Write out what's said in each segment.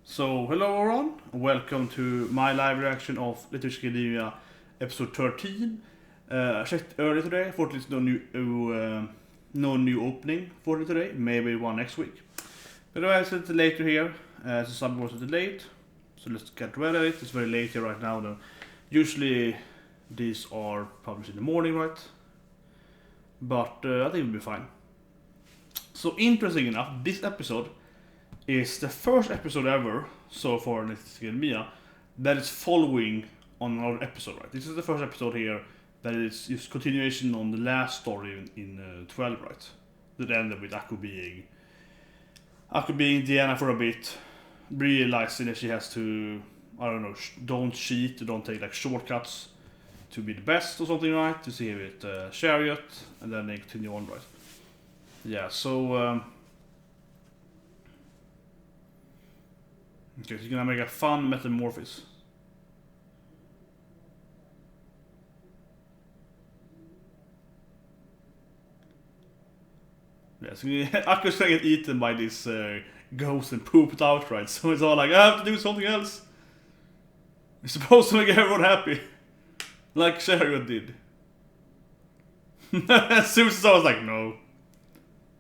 So, hello everyone, welcome to my live reaction of Little's Academia episode 13. I checked early today, fortunately no new opening for it today, maybe one next week. But anyway, it's a little later here, so some was a little late, so let's get ready at it. It's very late here right now though. Usually these are published in the morning, right? But I think it'll be fine. So interesting enough, this episode is the first episode ever so far in Little's Academia that is following on another episode, right? This is the first episode here that is just continuation on the last story in 12, right? That ended with Akko being Diana for a bit, realizing that she has to, I don't know, don't cheat, don't take like shortcuts to be the best or something, right? To see with Chariot, and then they continue on, right? Yeah, so okay, so you're gonna make a fun metamorphosis. Yeah, so Akko's gonna get eaten by this ghost and pooped out, right? So it's all like, I have to do something else. You're supposed to make everyone happy. Like Chariot did. Susan's always like, no.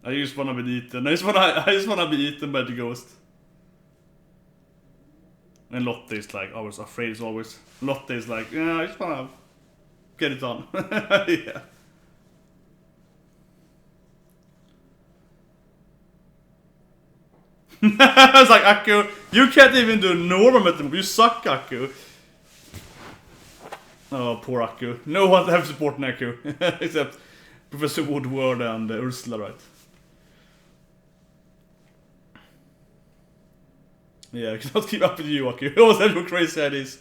I just wanna be eaten. I just wanna be eaten by the ghost. And Lotte is like, I was afraid as always. Lotte is like, yeah, I just wanna get it on. Yeah. I was like, Akko, you can't even do normal metamorph. You suck, Akko. Oh, poor Akko. No one have support Akko. Except Professor Woodward and Ursula, right? Yeah, I cannot keep up with you, Akko. You always have your crazy ideas.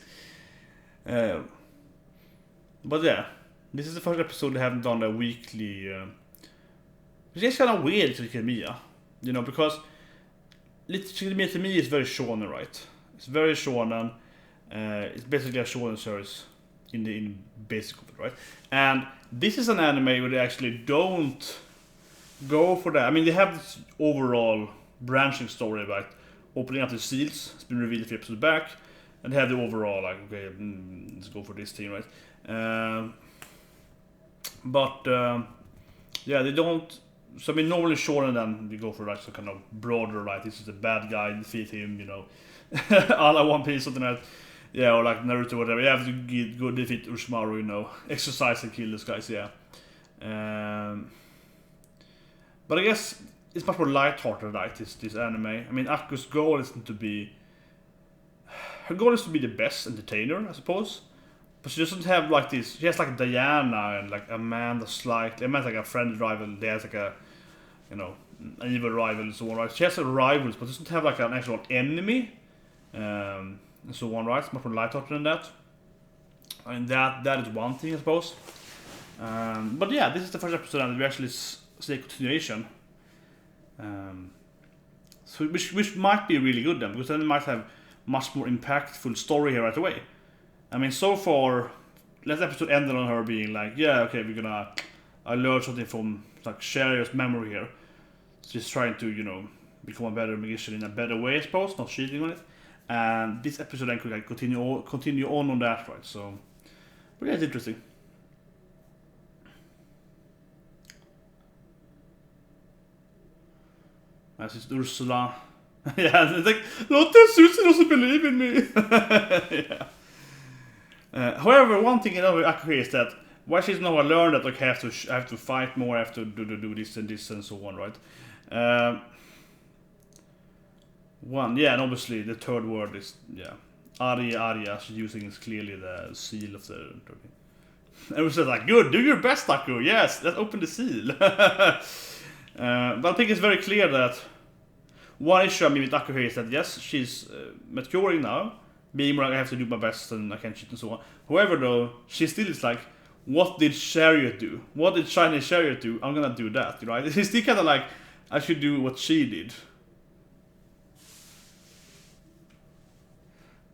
But yeah, this is the first episode they haven't done a weekly. It's just kind of weird, Little Academia. You know, because Little Academia to me is very shonen, right? It's very shonen. It's basically a shonen series in basic of it, right? And this is an anime where they actually don't go for that. I mean, they have this overall branching story about opening up the seals. It's been revealed a few episodes back, and they have the overall like, okay, let's go for this team, right? Yeah, they don't. So I mean, normally shonen then we go for like some kind of broader, right? This is the bad guy, defeat him, you know, a la One Piece, something like that. Yeah, or like Naruto, whatever. You have to go defeat Urshimaru, you know, exercise and kill these guys, yeah. But I guess it's much more lighthearted, right? This anime. I mean, Akko's goal isn't to be. Her goal is to be the best entertainer, I suppose. But she doesn't have like this. She has like Diana and like Amanda slightly. Amanda's like a friendly rival. There's like a, you know, an evil rival and so on, right? She has rivals, but doesn't have like an actual enemy. And so on, right? It's much more lighthearted than that. I mean, that is one thing, I suppose. But yeah, this is the first episode, and we actually see a continuation. So which might be really good then, because then it might have much more impactful story here right away. I mean, so far, last episode ended on her being like, yeah, okay, I learned something from like Chariot's memory here. She's trying to, you know, become a better magician in a better way, I suppose, not cheating on it. And this episode then could like continue on that, right? So, but yeah, it's interesting. This is Ursula. Yeah, it's like, Lotte and Susie doesn't believe in me. Yeah. However, one thing I agree is that why she's now learned that like I have to fight more, I have to do this and so on, right? Yeah, and obviously the third word is Arya. She's using is clearly the seal of the. And we said like, good, do your best, Akko. Yes, let's open the seal. But I think it's very clear that one issue I mean with Akko here is that yes, she's maturing now, being more like I have to do my best and I can't cheat and so on. However, though, she still is like, what did Chariot do? What did Shiny Chariot do? I'm gonna do that, right? It's still kind of like I should do what she did.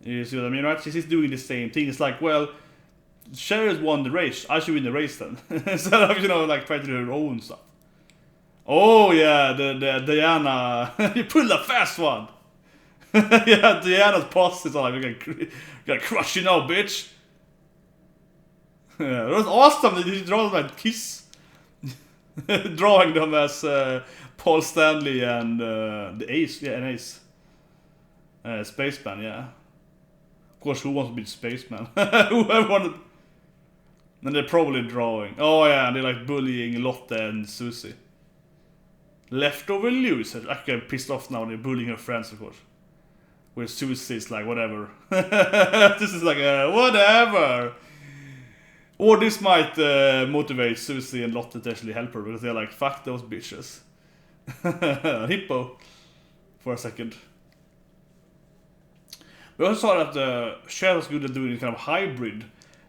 You see what I mean, right? She's doing the same thing. It's like, well, Chariot won the race. I should win the race then, instead of, you know, like trying to do her own stuff. Oh yeah, the Diana, you pulled a fast one. Yeah, Diana's post is like, we gotta crush you now, bitch. Yeah, it was awesome that he draws like Kiss. Drawing them as Paul Stanley and the Ace, yeah, an Ace. Spaceman, yeah. Of course, who wants to be the spaceman? Whoever wanted. And they're probably drawing. Oh yeah, and they're like bullying Lotte and Susie. Leftover loser. I get pissed off now. They're bullying her friends, of course. Where Susie's like, whatever. This is like, whatever. Or this might motivate Susie and Lotte to actually help her because they're like, fuck those bitches. Hippo. For a second. We also saw that Cher was good at doing kind of hybrid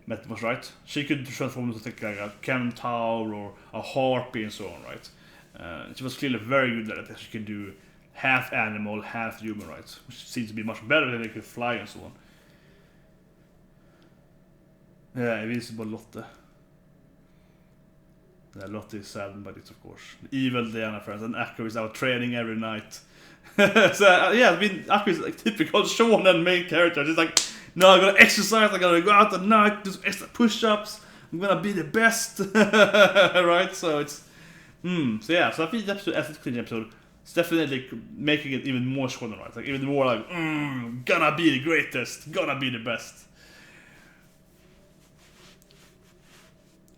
metaphors, right? She could transform into like a centaur or a harpy and so on, right? She was clearly very good at it. She could do half animal, half human, right? Which seems to be much better than they could fly and so on. Yeah, invisible Lotte. Yeah, Lotte is saddened by this, of course. The evil Diana friends, and Akko is out training every night. So, yeah, I mean, Akko is like typical shonen main character. She's like, no, I'm gonna exercise, I'm gonna go out at night, do some extra push-ups, I'm gonna be the best. Right? So it's... So yeah, so I think as a clean episode, it's definitely making it even more shonen, right? Like, even more like, gonna be the greatest, gonna be the best.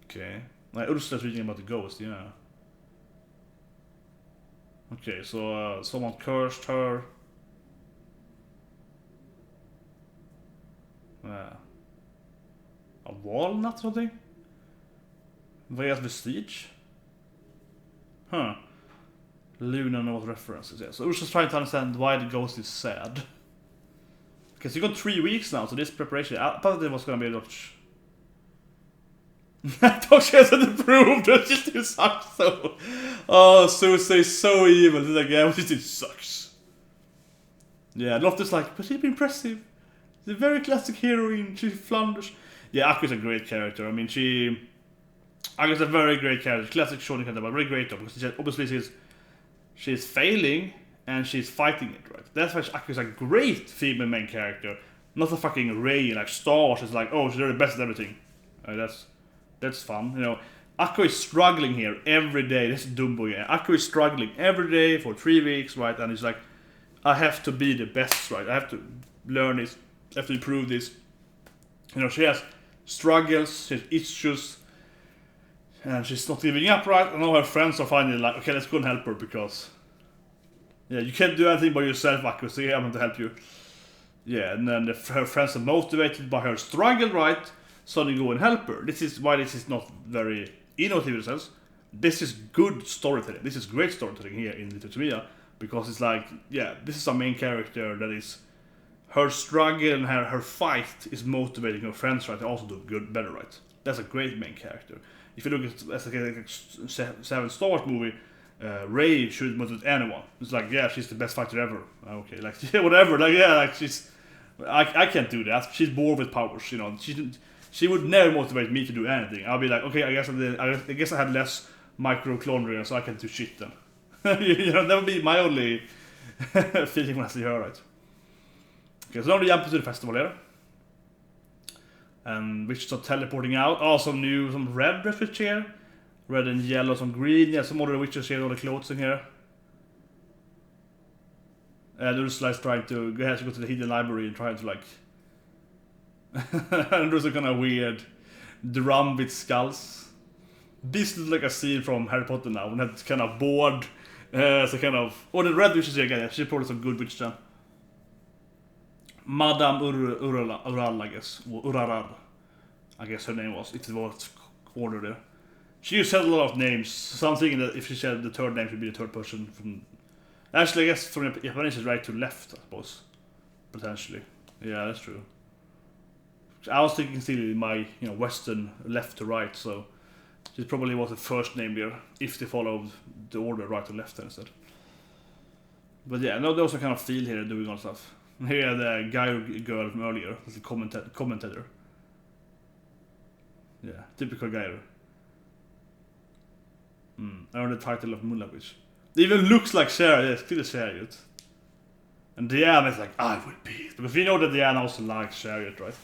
Okay. Like, Ursula's reading about the ghost, yeah. Okay, so someone cursed her. A walnut or something? Vegas Vestige? Huh. Luna knows references, yeah. So Ursula's trying to understand why the ghost is sad. Okay, so you got 3 weeks now, so this preparation, I thought it was gonna be a lot... I thought she hasn't improved, she still sucks so... Oh, Susie is so evil, she's like, yeah, but she still sucks. Yeah, Lotte's like, but she's been impressive. She's a very classic heroine, she flounders. Yeah, Akko's a great character, I mean, Akko's a very great character, classic shonen character, but very great though, because obviously she's failing, and she's fighting it, right? That's why Akko's a great female main character, not a fucking Rei, like Star Wars is like, oh, she's the best at everything. That's fun, you know. Akko is struggling here every day. This is Dumbo, yeah. Akko is struggling every day for 3 weeks, right? And he's like, I have to be the best, right? I have to learn this. I have to improve this. You know, she has struggles, she has issues, and she's not giving up, right? And all her friends are finally like, okay, let's go and help her because, yeah, you can't do anything by yourself, Akko, so yeah, I'm going to help you. Yeah, and then her friends are motivated by her struggle, right? So they go and help her. This is why this is not very innovative in a sense. This is good storytelling. This is great storytelling here in Little Tomia. Because it's like, yeah, this is a main character that is... Her struggle and her fight is motivating her friends, right? They also do better, right? That's a great main character. If you look at as like a 7 Star Wars movie, Rey should motivate anyone. It's like, yeah, she's the best fighter ever. Okay, like, yeah, whatever. Like, yeah, like, she's... I can't do that. She's born with powers, you know. She would never motivate me to do anything. I'll be like, okay, I guess I had less microclonria, so I can do shit then. You know, that would be my only feeling when I see her, right? Okay, so now we jump to the festival here. And witches are teleporting out. Oh, some red witches here. Red and yellow, some green. Yeah, some other witches here, all the clothes in here. And Ursula is trying to go to the hidden library and trying to like... and there's a kind of weird drum with skulls. This is like a scene from Harry Potter now, when it's kind of bored. So kind of... Oh, the red witches here again, yeah, she's probably some good witch then. Madame Ural, I guess. Or Urarar. I guess her name was. It was order there. She said a lot of names. So I'm thinking that if she said the third name, she'd be the third person from... Actually, I guess from Japanese is right to left, I suppose. Potentially. Yeah, that's true. I was thinking still in my, you know, Western left to right, so it probably was the first name there, if they followed the order right to left instead. But yeah, no, there was a kind of feel here doing all stuff. Here the guy or girl from earlier, the commentator. Yeah, typical guy. Earned the title of Mullah Witch. It even looks like Cher, yeah, still Cher. And Diana is like, I will be. Because we know that Diana also likes Chariot, right?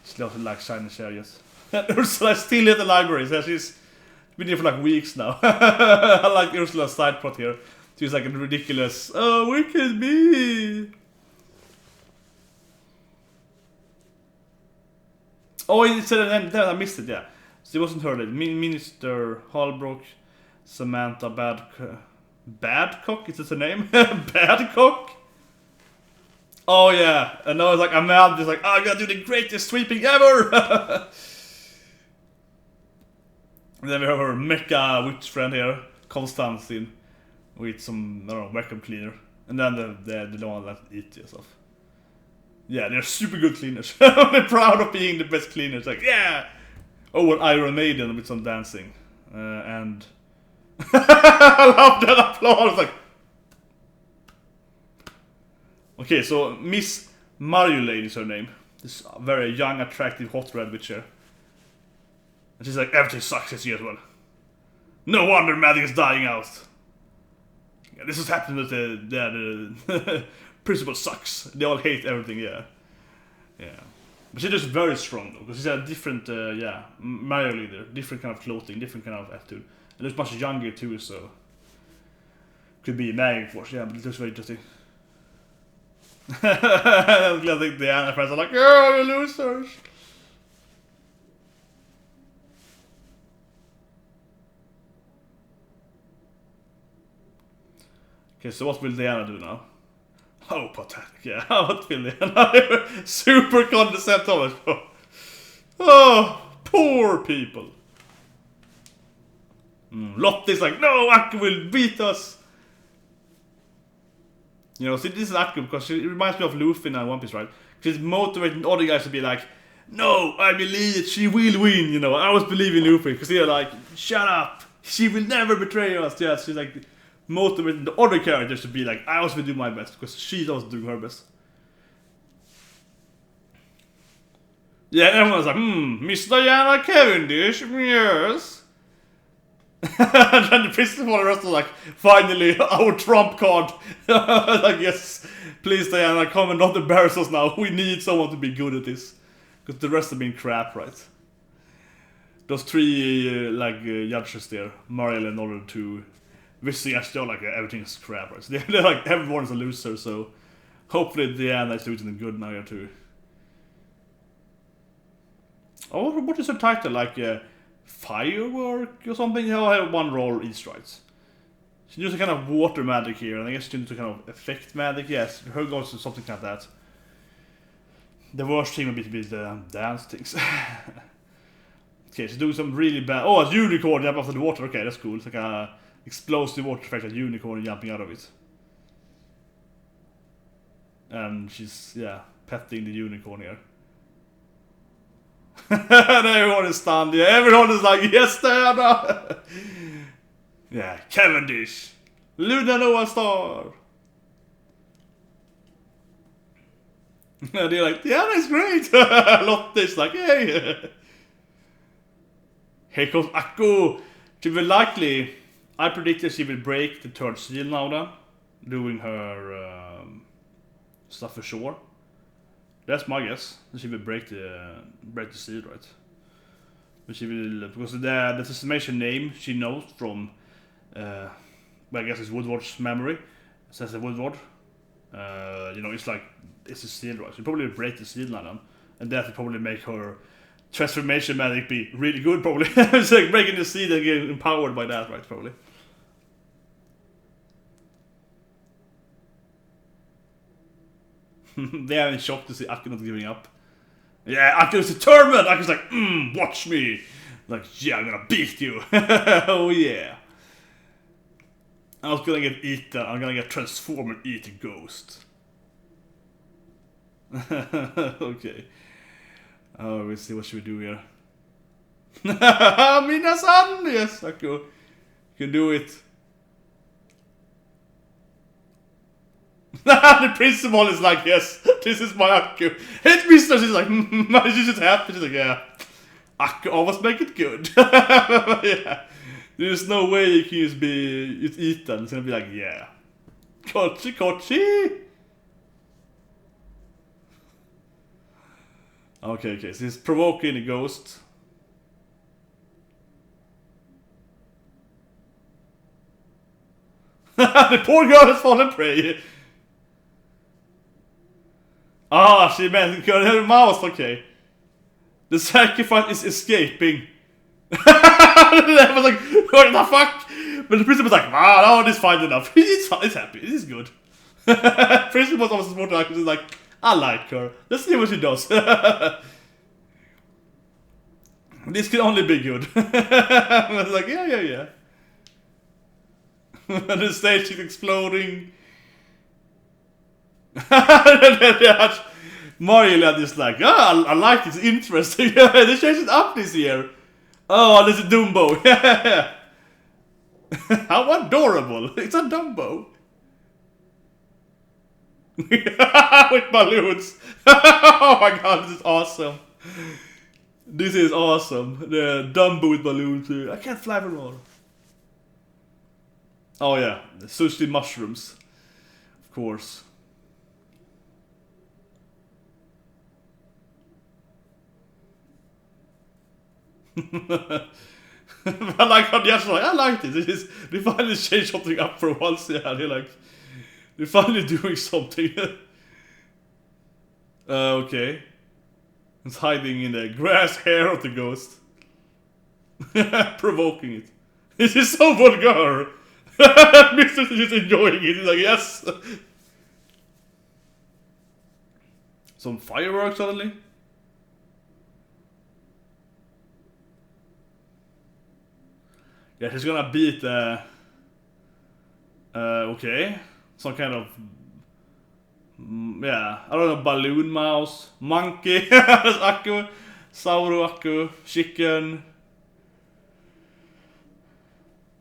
She also likes shiny chariots. And Ursula's still at the library, so she's been here for like weeks now. I like Ursula's side plot here. She's like a ridiculous, oh, we can be. Oh, it said I missed it, yeah. So it wasn't her name. Minister Holbrook, Samantha Badcock, is this her name? Badcock? Oh yeah, and I was like, Amanda just like, oh, I'm gonna do the greatest sweeping ever! And then we have her mecha witch friend here, Constantine, with some, I don't know, vacuum cleaner. And then the one that eats stuff. Yeah, they're super good cleaners. They're proud of being the best cleaners. Like, yeah! Oh, an Iron Maiden with some dancing. And... I love that applause! Like... Okay, so Miss Marulade is her name. This very young, attractive, hot red witch here. And she's like, everything sucks this year as well. No wonder magic is dying out. Yeah, this is happening with the principal sucks. They all hate everything, yeah. Yeah. But she's just very strong though, because she's a different, Mario leader. Different kind of clothing, different kind of attitude. And looks much younger too, so... Could be a magic force, yeah, but it looks very interesting. I think the other friends are like, oh, you losers! Okay, so what will Diana do now? Oh, pathetic, yeah. What will Diana? Super condescending. Oh, poor people. Lottie's like, no, Aku will beat us. You know, see, this is Aku because she reminds me of Luffy in One Piece, right? She's motivating other guys to be like, no, I believe it, she will win, you know. I always believe in Luffy because they're like, shut up, she will never betray us. Yeah, she's like motivating the other characters to be like, I also will do my best because she's also doing her best. Yeah, everyone's like, Miss Diana Cavendish, yes. And then the principal and the rest are like, finally, our trump card. Like, yes, please Diana, come and not embarrass us now. We need someone to be good at this. Because the rest have been crap, right? Those three, judges there, Mariel and order to Vissing actually like everything's crap, right? So they're like, everyone's a loser, so hopefully Diana is doing something good now here too. Oh, what is her title? Like, firework or something? I'll have one roll each, right? She does a kind of water magic here, and I guess she does a kind of effect magic. Yes, her goes to something like that. The worst thing would be to be the dance things. Okay, she's doing some really bad. Oh, a unicorn jump after the water. Okay, that's cool. It's like a explosive water effect, a unicorn jumping out of it. And she's, yeah, petting the unicorn here. And everyone is stunned. Yeah, everyone is like, yes, Diana! Yeah, Cavendish. Luna Nova Star. And they're like, Diana is great! Lotte's like, hey! Here comes Aku. She will likely, I predict that she will break the third seal now then. Doing her stuff for sure. That's my guess. She will break the seal, right? But she will, because the transformation name she knows from, well, I guess it's Woodward's memory. It says a Woodward. You know, it's like, it's a seal, right? She'll probably break the seal now then. And that will probably make her transformation magic be really good, probably. It's like breaking the seal and getting empowered by that, right? Probably. They are in shock to see Aku not giving up. Yeah, Aku is determined! Aku's like, watch me! Like, yeah, I'm gonna beat you! Oh yeah! I was gonna get eaten, I'm gonna get transformed and eat a ghost. Okay. Oh, we'll see what should we do here. Minasan! Yes, Aku. You can do it. The principal is like, yes, this is my Aku. Headmistress is like, she's just happy. She's like, yeah, Aku always make it good. Yeah. There's no way you can just be eaten. It's gonna be like, yeah. Kochi, kochi! Okay, so he's provoking the ghost. The poor girl has fallen prey. Ah, she meant her mouse, okay. The sacrifice is escaping. I was like, what the fuck? But the priest was like, no, this is fine enough. He's happy, this is good. Priest was also smart, like, I like her. Let's see what she does. This can only be good. I was like, yeah. The stage is exploding. Mario is like, I like it, it's interesting. They changed it up this year. Oh, this is Dumbo. How adorable. It's a Dumbo. With balloons. Oh my god, this is awesome. This is awesome. The Dumbo with balloons. I can't fly anymore. Oh yeah, the sushi mushrooms. Of course. I like how the like, I like this. They finally changed something up for once. Yeah, they're finally doing something. Okay. It's hiding in the grass hair of the ghost. Provoking it. This is so vulgar. Mr. is just enjoying it. He's like, yes. Some fireworks suddenly. Yeah, she's gonna beat okay. Some kind of yeah, I don't know, balloon mouse, monkey, Akku, Sauro Akku, chicken,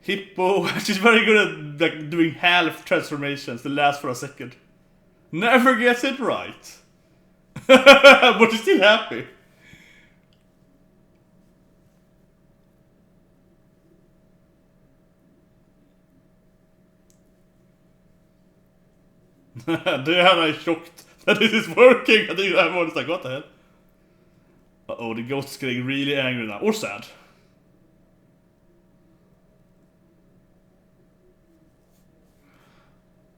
hippo. She's very good at like doing half transformations that last for a second. Never gets it right. But she's still happy. They are shocked that this is working. I think everyone's like, what the hell? Uh-oh, the ghost is getting really angry now. Or sad.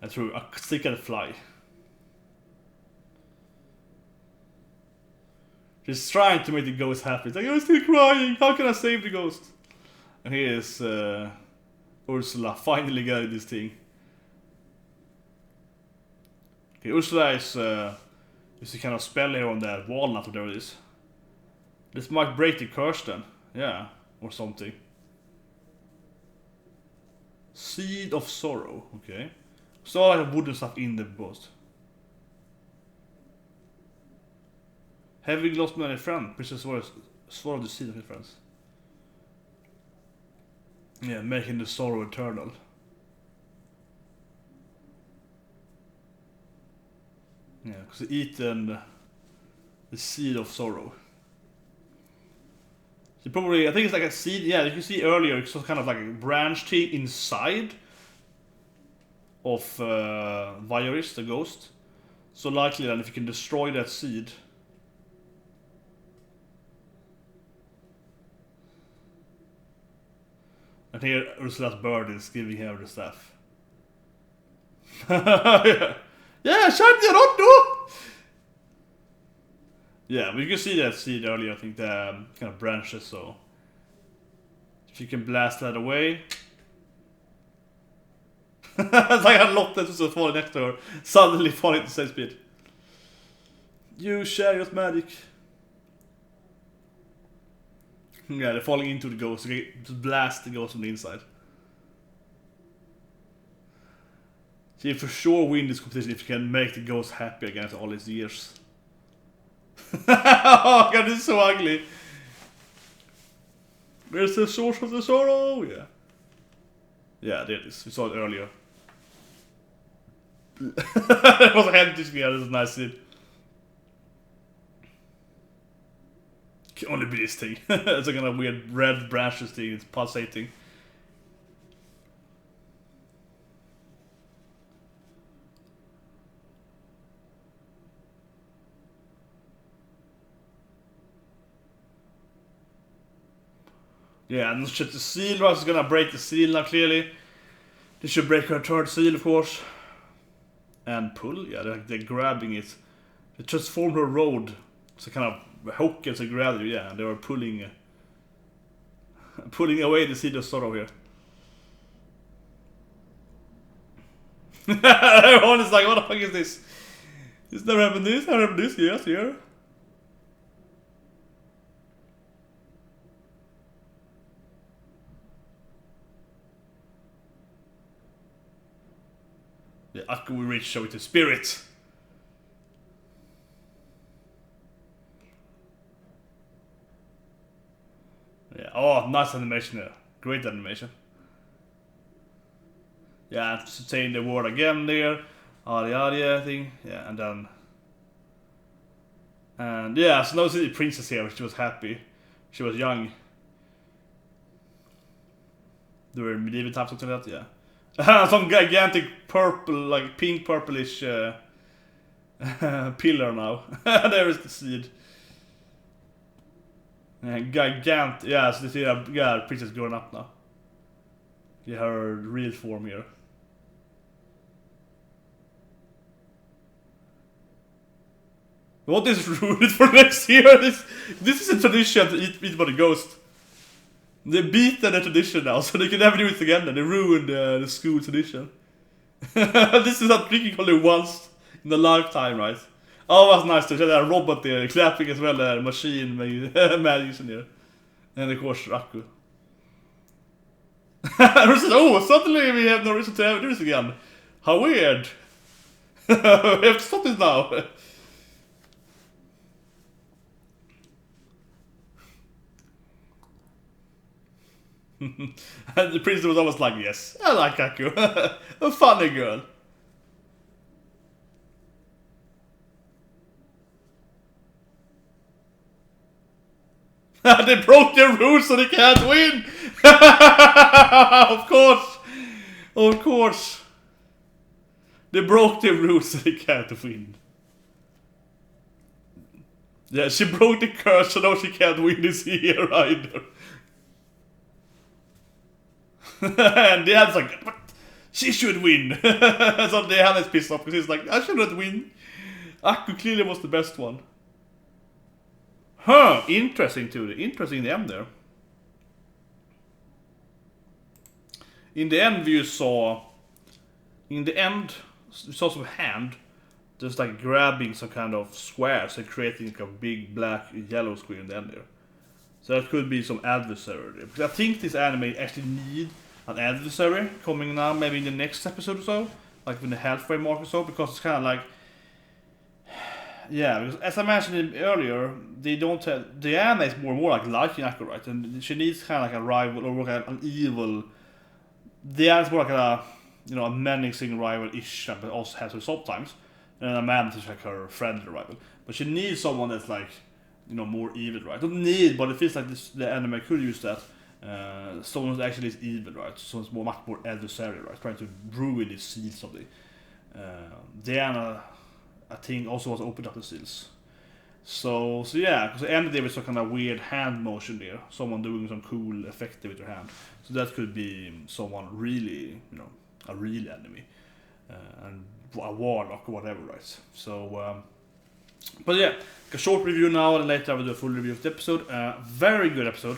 That's true, a stick and fly. She's trying to make the ghost happy. It's like, I'm still crying, how can I save the ghost? And here is Ursula finally getting this thing. Okay, Ursula is a kind of spell here on the walnut, whatever it is. This might break the curse then. Yeah, or something. Seed of sorrow, okay. So like wooden stuff in the ghost. Having lost many friends, Princess swallow the seed of his friends. Yeah, making the sorrow eternal. Yeah, because they eaten the seed of sorrow. So probably, I think it's like a seed, yeah, you can see earlier, it's kind of like a branch tree inside of Vioris, the ghost. So likely then if you can destroy that seed. And here Ursula's bird is giving her the staff. Yeah, shut your rondo! Yeah, but you can see that seed earlier, I think the kind of branches, so if you can blast that away. It's like a lot that's just falling next to her, suddenly falling at the same speed. You chariot magic. Yeah, they're falling into the ghost, so they just blast the ghost from the inside. So you for sure win this competition if you can make the ghost happy again after all these years. Oh god, this is so ugly. Where's the source of the sorrow? Yeah. Yeah, there it is. We saw it earlier. It was a hand just me. This is a nice scene. Can only be this thing. It's a kind of weird red branches thing. It's pulsating. Yeah, and shit, the seal was gonna break the seal now, clearly. They should break her third seal, of course. And pull, yeah, they're grabbing it. They transformed her road. So kind of hook as a grab, yeah, they were pulling away the seal of sorrow here. Everyone is like, what the fuck is this? This never happened this, yes, here. The Akku will reach show it to spirit. Yeah, oh, nice animation there. Great animation. Yeah, saying the word again there. Aria thing. Yeah, and then. And yeah, so now see the princess here, she was happy. She was young. During medieval times, something like that, yeah. Some gigantic purple, like pink purplish pillar now. There is the seed. Yeah, so you see that princess growing up now. Yeah, her real form here. What is ruined for next year? This is a tradition to eat by the ghost. They beat the tradition now, so they can never do it again. They ruined the school tradition. This is not drinking only once in a lifetime, right? Oh, that's nice to see that robot there clapping as well, the machine magician here. And of course, Akku. Oh, suddenly we have no reason to ever do this again. How weird. We have to stop this now. And the princess was almost like, yes, I like Akku. A funny girl. They broke their rules so they can't win. Of course. They broke their rules so they can't win. Yeah, she broke the curse, so now she can't win this year either. And the other's like, but she should win. So the other is pissed off because he's like, I should not win. Akku clearly was the best one. Huh, interesting too. Interesting the end there. In the end we saw some hand just like grabbing some kind of squares and creating like a big black yellow square in the end there. So that could be some adversary there. Because I think this anime actually need an adversary coming now, maybe in the next episode or so, like in the halfway mark or so, because it's kind of like, yeah, because as I mentioned earlier, they don't have, Diana is more like liking Akku, right? And she needs kind of like a rival or like an evil. Diana's more like a menacing rival-ish, but also has her sometimes. And Amanda is like her friendly rival. But she needs someone that's like, more evil, right? Don't need, but it feels like the anime could use that. Someone who actually is evil, right? Someone's much more adversary, right? Trying to ruin the seals of the. Diana, I think, also was opened up the seals. So yeah, because the end there was some kind of weird hand motion there. Someone doing some cool effect with their hand. So that could be someone really, a real enemy. And a warlock or whatever, right? So, but yeah, a short review now, and later I will do a full review of the episode. Very good episode.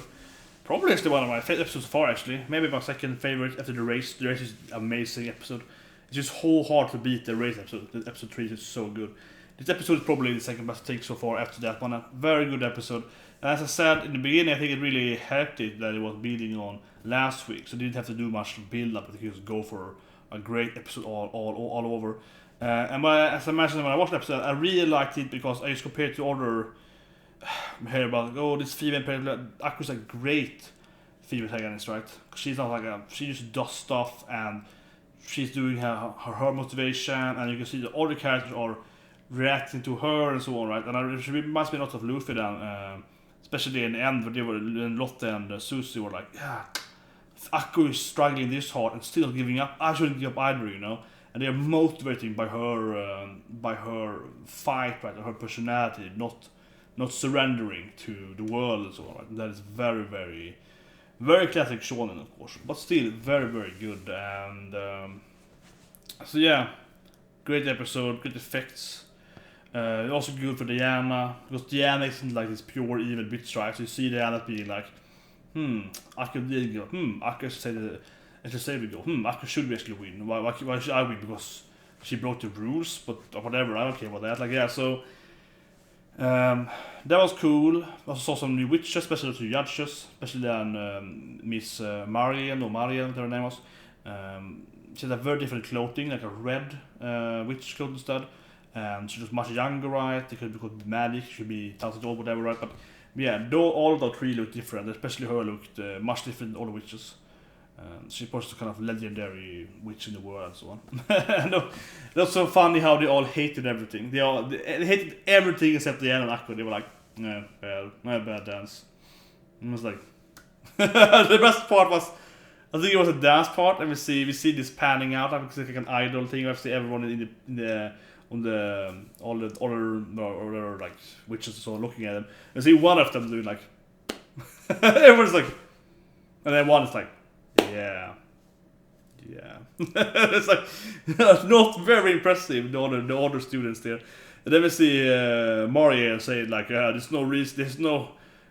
Probably actually one of my favorite episodes so far, actually. Maybe my second favorite after the race. The race is an amazing episode. It's just whole hard to beat the race episode. The episode 3 is so good. This episode is probably the second best thing so far after that one. A very good episode. And as I said in the beginning, I think it really helped it that it was building on last week. So they didn't have to do much build up. They could just go for a great episode all over. And as I mentioned when I watched the episode, I really liked it because I just compared to other hear about this female player. Akku's a great female protagonist, right? She's not like she just does stuff and she's doing her motivation, and you can see the other characters are reacting to her and so on, right? And she reminds me a lot of Luffy then, especially in the end where they were, Lotte and Susie were like, yeah, Akku is struggling this hard and still giving up. I shouldn't give up either, And they're motivating by her fight, right? Her personality, not surrendering to the world and so on. Right? And that is very, very, Very classic shonen, of course, but still very, very good. And so yeah, great episode, good effects. Also good for Diana, because Diana isn't like this pure evil bitch, right? So you see Diana being like, Akka did go, Akka said we go, Akka should we actually win? Why should I win? Because she broke the rules, but whatever, I don't care about that. Like, yeah, so that was cool. Also saw some new witches, especially the judges, especially Miss Marian, whatever her name was. She had a very different clothing, like a red witch clothing instead. And she was much younger, right? It could be called magic, she should be 1,000 old, whatever, right? But yeah, all of the three looked different, especially her looked much different than all the witches. She was the kind of legendary witch in the world and so on. And it was so funny how they all hated everything. They hated everything except Diana and Akko. They were like, no, bad dance. And it was like, the best part was, I think it was a dance part, and we see this panning out. It's like an idol thing. We see everyone all the other like witches so looking at them. And see one of them doing like, everyone's like, and then one is like, yeah. It's like not very impressive. The other students there, and then we see Mario say like, there's no reason,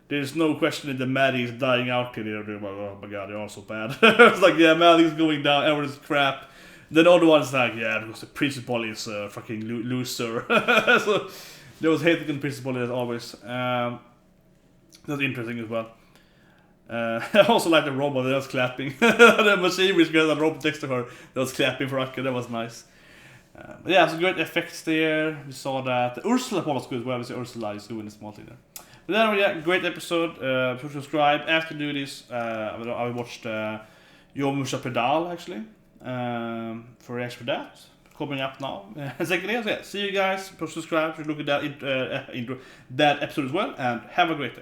there's no question that the magic is dying out here. They're like, oh my god, they're all so bad. It's like, yeah, magic is going down, everyone's crap. Then the other one's like, yeah, because the principal is a fucking loser. So there was hating the principal as always. That's interesting as well. I also like the robot that was clapping. The machine which got a robot next to her that was clapping for Akka. That was nice. But yeah, some great effects there. We saw that the Ursula part was good as well. We see Ursula is doing a small thing there. But then, yeah, great episode. Please subscribe. After do this, I watched Yomusha Pedal actually. For reaction for that. Coming up now. Secondly, so yeah, see you guys. Please subscribe. Look at that intro, that episode as well. And have a great day.